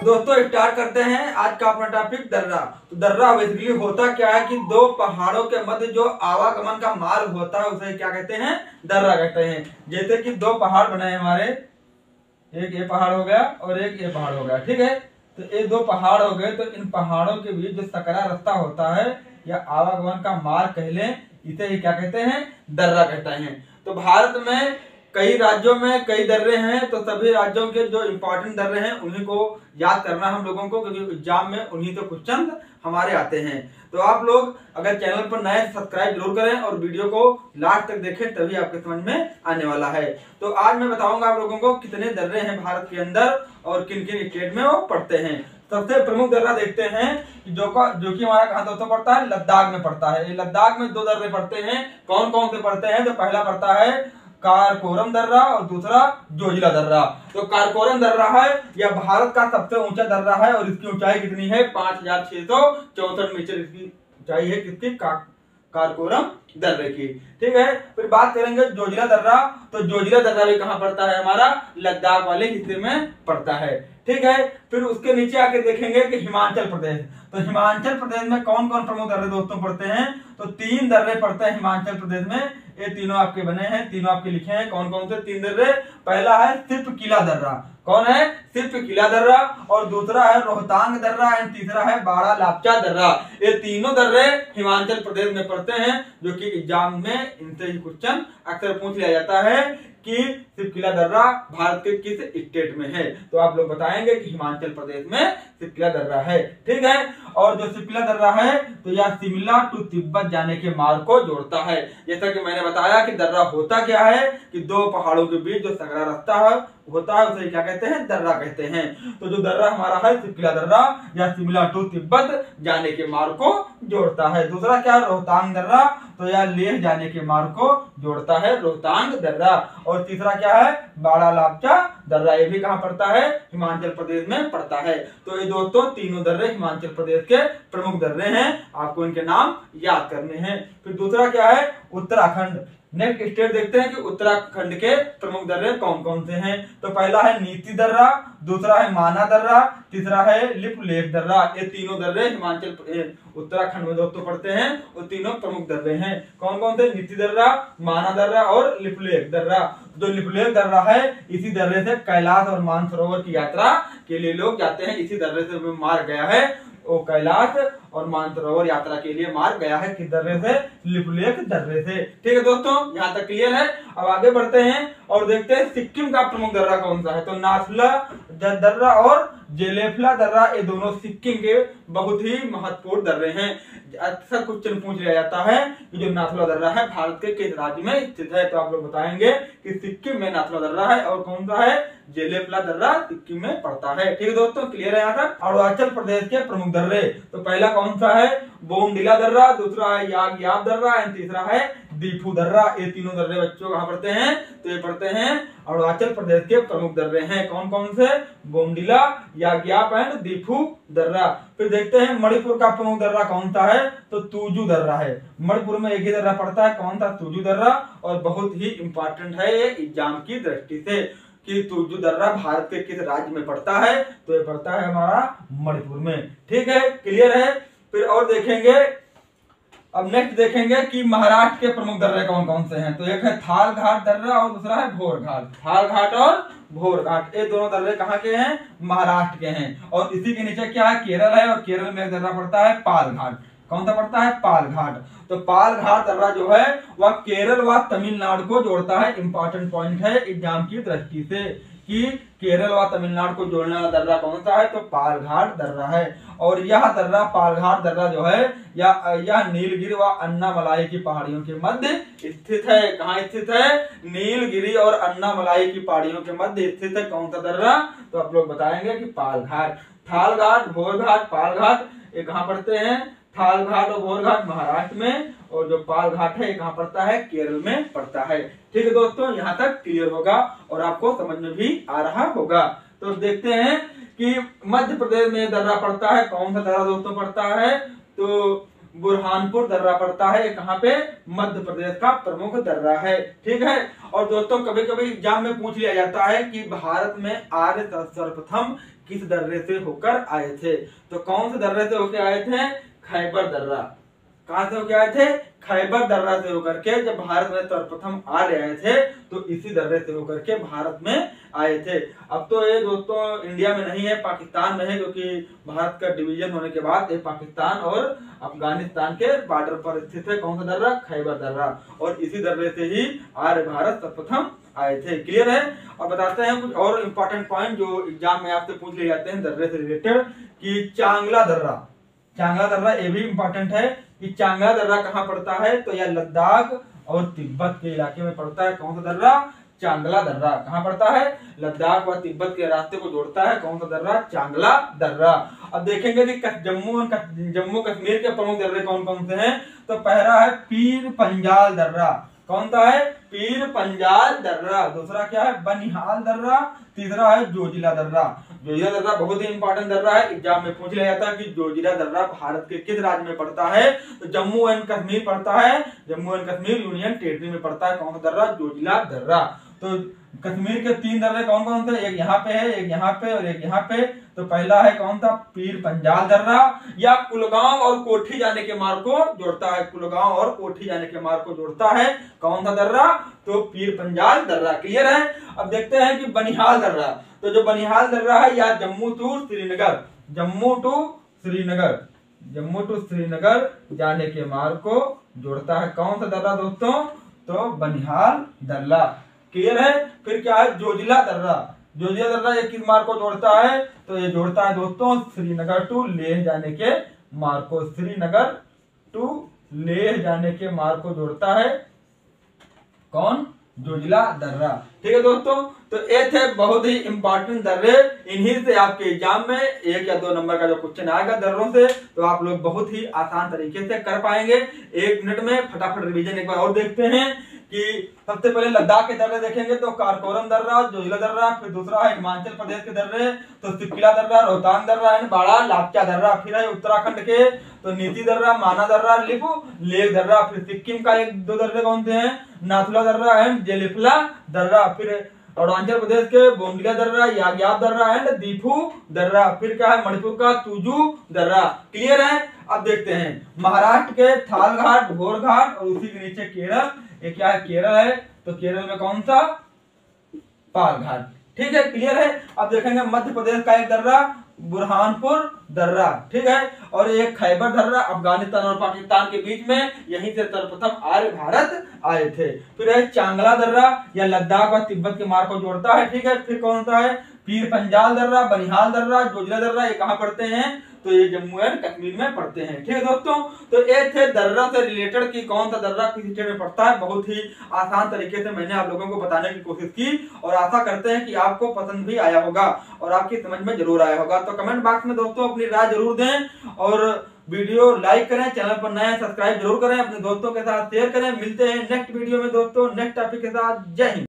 दोस्तों स्टार्ट करते हैं आज का अपना टॉपिक दर्रा। तो दर्रा बेसिकली होता क्या है कि दो पहाड़ों के मध्य जो आवागमन का मार्ग होता है उसे क्या कहते हैं, दर्रा कहते हैं। जैसे कि दो पहाड़ बने हैं हमारे, एक ये पहाड़ हो गया और एक ये पहाड़ हो गया, ठीक है। तो ये दो पहाड़ हो गए, तो इन पहाड़ों के बीच जो सकरा रास्ता होता है या आवागमन का मार्ग कह लें, इसे ही क्या कहते हैं, दर्रा कहते हैं। तो भारत में कई राज्यों में कई दर्रे हैं, तो सभी राज्यों के जो इंपॉर्टेंट दर्रे हैं उन्हीं को याद करना हम लोगों को, क्योंकि एग्जाम में उन्हीं से क्वेश्चन हमारे आते हैं। तो आप लोग अगर चैनल पर नए सब्सक्राइब जरूर करें और वीडियो को लास्ट तक देखें, तभी आपके समझ में आने वाला है। तो आज मैं बताऊंगा आप लोगों को कितने दर्रे हैं भारत के अंदर और किन किन स्टेट में वो पड़ते हैं। सबसे प्रमुख दर्रा देखते हैं जो कि हमारा कहां दोस्तों पड़ता है, लद्दाख में पड़ता है। लद्दाख में दो दर्रे पड़ते हैं। कौन कौन से पड़ते हैं? तो पहला पड़ता है कारकोरम दर्रा और दूसरा जोजिला दर्रा। तो कारकोरम दर्रा है यह भारत का सबसे ऊंचा दर्रा है और इसकी ऊंचाई कितनी है, 5664 मीटर इसकी ऊंचाई है, किसकी, कारकोरम दर्रे की, ठीक है। फिर बात करेंगे जोजिला दर्रा। तो जोजिला दर्रा भी कहां पड़ता है, हमारा लद्दाख वाले हिस्से में पड़ता है, ठीक है। फिर उसके नीचे आके देखेंगे कि हिमाचल प्रदेश। तो हिमाचल प्रदेश में कौन कौन प्रमुख दर्रे दोस्तों पड़ते हैं? तो 3 दर्रे पड़ते हैं हिमाचल प्रदेश में। ये तीनों आपके बने हैं, तीनों आपके लिखे हैं। कौन कौन से 3 दर्रे? पहला है सिर्फ किला दर्रा। कौन है? सिर्फ किला दर्रा। और दूसरा है रोहतांग दर्रा एंड तीसरा है बाड़ा लापचा दर्रा। ये तीनों दर्रे हिमाचल प्रदेश में पड़ते हैं, जो कि एग्जाम में इनसे ही क्वेश्चन अक्सर पूछ लिया जाता है कि सिपकिला दर्रा भारत के किस स्टेट में है। तो आप लोग बताएंगे कि हिमाचल प्रदेश में सिपकिला दर्रा है, ठीक है। और जो सिपकिला दर्रा है तो यह शिमला टू तिब्बत जाने के मार्ग को जोड़ता है। जैसा कि मैंने बताया कि दर्रा होता क्या है कि दो पहाड़ों के बीच जो सकरा रास्ता होता है उसे क्या कहते हैं, दर्रा कहते हैं। तो जो दर्रा हमारा है सिपकिला दर्रा या शिमला टू तिब्बत जाने के मार्ग को जोड़ता है। दूसरा क्या है, रोहतांग दर्रा। तो यह लेह जाने के मार्ग को जोड़ता है, रोहतांग दर्रा। और तीसरा क्या है, बाड़ा लापचा दर्रा। ये भी कहां पड़ता है, हिमाचल प्रदेश में पड़ता है। तो ये दोस्तों तीनों दर्रे हिमाचल प्रदेश के प्रमुख दर्रे हैं, आपको इनके नाम याद करने हैं। फिर दूसरा क्या है, उत्तराखंड। नेक्स्ट स्टेट देखते हैं कि उत्तराखंड के प्रमुख दर्रे कौन कौन से हैं। तो पहला है नीति दर्रा, दूसरा है माना दर्रा, तीसरा है लिपुलेख दर्रा। ये तीनों दर्रे हिमाचल उत्तराखंड में दोस्तों पड़ते हैं और तीनों प्रमुख दर्रे हैं। कौन कौन से? नीति दर्रा, माना दर्रा और लिपुलेख दर्रा। जो लिपुलेख दर्रा है इसी दर्रे से कैलाश और मानसरोवर की यात्रा के लिए लोग जाते हैं। इसी दर्रे से मार्ग गया है वो कैलाश और मानसरोवर यात्रा के लिए मार्ग गया है, किस दर्रे से, लिपुलेख दर्रे से, ठीक है दोस्तों। यहाँ तक क्लियर है। अब आगे बढ़ते हैं और देखते हैं सिक्किम का प्रमुख दर्रा कौन सा है। तो नाथुला दर्रा और जेलेफला दर्रा, ये दोनों सिक्किम के बहुत ही महत्वपूर्ण दर्रे हैं। अक्सर क्वेश्चन पूछ लिया जाता है कि जो नाथुला दर्रा है भारत के किस राज्य में स्थित है। तो आप लोग बताएंगे कि सिक्किम में नाथुला दर्रा है और कौन सा है, जेलेफला दर्रा सिक्किम में पड़ता है, ठीक है दोस्तों, क्लियर है यहाँ तक। अरुणाचल प्रदेश के प्रमुख दर्रे। तो पहला कौन सा है, बोमडिला दर्रा, दूसरा है यागयाब दर्रा एंड तीसरा है दीफू दर्रा। ये तीनों दर्रे बच्चों कहाँ पड़ते हैं, तो ये पड़ते हैं अरुणाचल प्रदेश के प्रमुख दर्रे हैं। कौन कौन से, बोमडिला, यागयाब एंड दीफू दर्रा। फिर देखते हैं मणिपुर का प्रमुख दर्रा कौन सा है। तो तुजू दर्रा है। मणिपुर में एक ही दर्रा पड़ता है, कौन सा, तुजू दर्रा। और बहुत ही इंपॉर्टेंट है ये एग्जाम की दृष्टि से कि तुजू दर्रा भारत के किस राज्य में पड़ता है। तो ये पड़ता है हमारा मणिपुर में, ठीक है, क्लियर है। फिर और देखेंगे, अब नेक्स्ट देखेंगे कि महाराष्ट्र के प्रमुख दर्रे कौन कौन से हैं। तो एक है थाल घाट दर्रा और दूसरा है भोर घाट। थाल घाट और भोर घाट, ये दोनों दर्रे कहाँ के हैं, महाराष्ट्र के हैं। और इसी के नीचे क्या है, केरल है और केरल में एक दर्रा पड़ता है पाल घाट। कौन सा पड़ता है, पाल घाट। तो पाल घाट दर्रा जो है वह केरल व तमिलनाडु को जोड़ता है। इंपॉर्टेंट पॉइंट है एग्जाम की दृष्टि से कि केरल व तमिलनाडु को जोड़ने वाला दर्रा कौन सा है, तो पाल घाट दर्रा है। और यह दर्रा, पाल घाट दर्रा जो है यह नीलगिरी व अन्नामलाई की पहाड़ियों के मध्य स्थित है। कहाँ स्थित है, नीलगिरी और अन्नामलाई की पहाड़ियों के मध्य स्थित है। कौन सा दर्रा, तो आप लोग बताएंगे कि पाल घाट। थाल घाट, भोर घाट, पाल घाट, ये कहाँ पड़ते हैं, थाल घाट और भोर घाट महाराष्ट्र में और जो पाल घाट है ये कहाँ पड़ता है, केरल में पड़ता है। ठीक है दोस्तों, यहाँ तक क्लियर होगा और आपको समझ में भी आ रहा होगा। तो देखते हैं कि मध्य प्रदेश में दर्रा पड़ता है, कौन सा दर्रा दोस्तों पड़ता है, तो बुरहानपुर दर्रा पड़ता है। कहाँ पे, मध्य प्रदेश का प्रमुख दर्रा है। ठीक है, और दोस्तों कभी कभी एग्जाम में पूछ लिया जाता है कि भारत में आर्य सर्वप्रथम किस दर्रे से होकर आए थे, तो कौन से दर्रे से होकर आए थे, खैबर दर्रा। कहां से होकर आए थे, खैबर दर्रा से होकर के। जब भारत में सर्वप्रथम आर्य आए थे तो इसी दर्रे से होकर के भारत में आए थे। अब तो ये दोस्तों इंडिया में नहीं है, पाकिस्तान में है, क्योंकि भारत का डिवीजन होने के बाद ये पाकिस्तान और अफगानिस्तान के बॉर्डर पर स्थित है। कौन सा दर्रा, खैबर दर्रा, और इसी दर्रे से ही आर्य भारत सर्वप्रथम आए थे। क्लियर है। और बताते हैं कुछ और इम्पोर्टेंट पॉइंट जो एग्जाम में आपसे पूछ लिए जाते हैं दर्रे से रिलेटेड, कि चांगला दर्रा। चांगला दर्रा ये भी इम्पोर्टेंट है कि चांगला दर्रा कहाँ पड़ता है, तो यह लद्दाख और तिब्बत के इलाके में पड़ता है। कौन सा दर्रा, चांगला दर्रा। कहाँ पड़ता है, लद्दाख व तिब्बत के रास्ते को जोड़ता है। कौन सा दर्रा, चांगला दर्रा। अब देखेंगे कि जम्मू कश्मीर के प्रमुख दर्रे कौन कौन से हैं, तो पहला है पीर पंजाल दर्रा। कौन सा है, पीर पंजाल दर्रा। दूसरा क्या है, बनिहाल दर्रा। तीसरा है जोजिला दर्रा। जोजिला दर्रा बहुत ही इंपॉर्टेंट दर्रा है, एग्जाम में पूछ लिया जाता है कि जोजिला दर्रा भारत के किस राज्य में पड़ता है, तो जम्मू एंड कश्मीर पड़ता है, Jammu and Kashmir union territory में पड़ता है। कौन सा दर्रा, जोजिला दर्रा। तो कश्मीर के 3 दर्रे कौन कौन से, एक यहाँ पे है, एक यहाँ पे और एक यहाँ पे। तो पहला है कौन सा, पीर पंजाल दर्रा, या कुलगांव और कोठी जाने के मार्ग को जोड़ता है। कुलगांव और कोठी जाने के मार्ग को जोड़ता है। कौन सा दर्रा, तो पीर पंजाल दर्रा। क्लियर है। अब देखते हैं कि बनिहाल दर्रा। तो जो बनिहाल दर्रा है या जम्मू टू श्रीनगर, जम्मू टू श्रीनगर जाने के मार्ग को जोड़ता है। कौन सा दर्रा दोस्तों, तो बनिहाल दर्रा। क्लियर है। फिर क्या है, जोजिला दर्रा। जोजिला दर्रा ये किस मार्ग को जोड़ता है, तो ये जोड़ता है दोस्तों श्रीनगर टू लेह जाने के मार्ग को। श्रीनगर टू लेह जाने के मार्ग को जोड़ता है कौन, जोजिला दर्रा। ठीक है दोस्तों, तो ये थे बहुत ही इंपॉर्टेंट दर्रे। इन्हीं से आपके एग्जाम में 1 या 2 नंबर का जो क्वेश्चन आएगा दर्रों से, तो आप लोग बहुत ही आसान तरीके से कर पाएंगे। 1 मिनट में फटाफट रिवीजन एक बार और देखते हैं कि सबसे पहले लद्दाख के दर्रे देखेंगे तो कारकोरम दर्रा, जोजिला दर्रा। फिर दूसरा है हिमाचल प्रदेश के दर्रे, तो सिक्किला दर्रा, रोहतांग दर्रा एंड बाड़ा लापचा दर्रा। फिर है उत्तराखंड के तो नीति दर्रा, माना दर्रा, लेक दर्रा। फिर सिक्किम का 1-2 दर्रे कौन से हैं, नाथुला दर्रा एंड जेलिफला दर्रा। फिर अरुणाचल प्रदेश के बोमडिला दर्रा, याग्याब दर्रा एंड दीफू दर्रा। फिर क्या है, मणिपुर का तुजू दर्रा। क्लियर है। अब देखते हैं महाराष्ट्र के थाल घाट, घोर घाट, और उसी के नीचे केरल। ये क्या है, केरल है, तो केरल में कौन सा, पाल घाट। ठीक है, क्लियर है। अब देखेंगे मध्य प्रदेश का एक दर्रा, बुरहानपुर दर्रा। ठीक है, और एक खैबर दर्रा, अफगानिस्तान और पाकिस्तान के बीच में, यहीं से सर्वप्रथम आर्य भारत आए थे। फिर है चांगला दर्रा, या लद्दाख और तिब्बत के मार्ग को जोड़ता है। ठीक है, फिर कौन सा है, पीर पंजाल दर्रा, बनिहाल दर्रा, जोजिला दर्रा। ये कहाँ पड़ते हैं, तो ये जम्मू एंड कश्मीर में पड़ते हैं। ठीक है दोस्तों, तो ये थे दर्रा से रिलेटेड कि कौन सा दर्रा किस स्टेट में पड़ता है। बहुत ही आसान तरीके से मैंने आप लोगों को बताने की कोशिश की, और आशा करते हैं कि आपको पसंद भी आया होगा और आपकी समझ में जरूर आया होगा। तो कमेंट बॉक्स में दोस्तों अपनी राय जरूर दें, और वीडियो लाइक करें, चैनल पर नए सब्सक्राइब जरूर करें, अपने दोस्तों के साथ शेयर करें। मिलते हैं नेक्स्ट वीडियो में दोस्तों, नेक्स्ट टॉपिक के साथ। जय हिंद।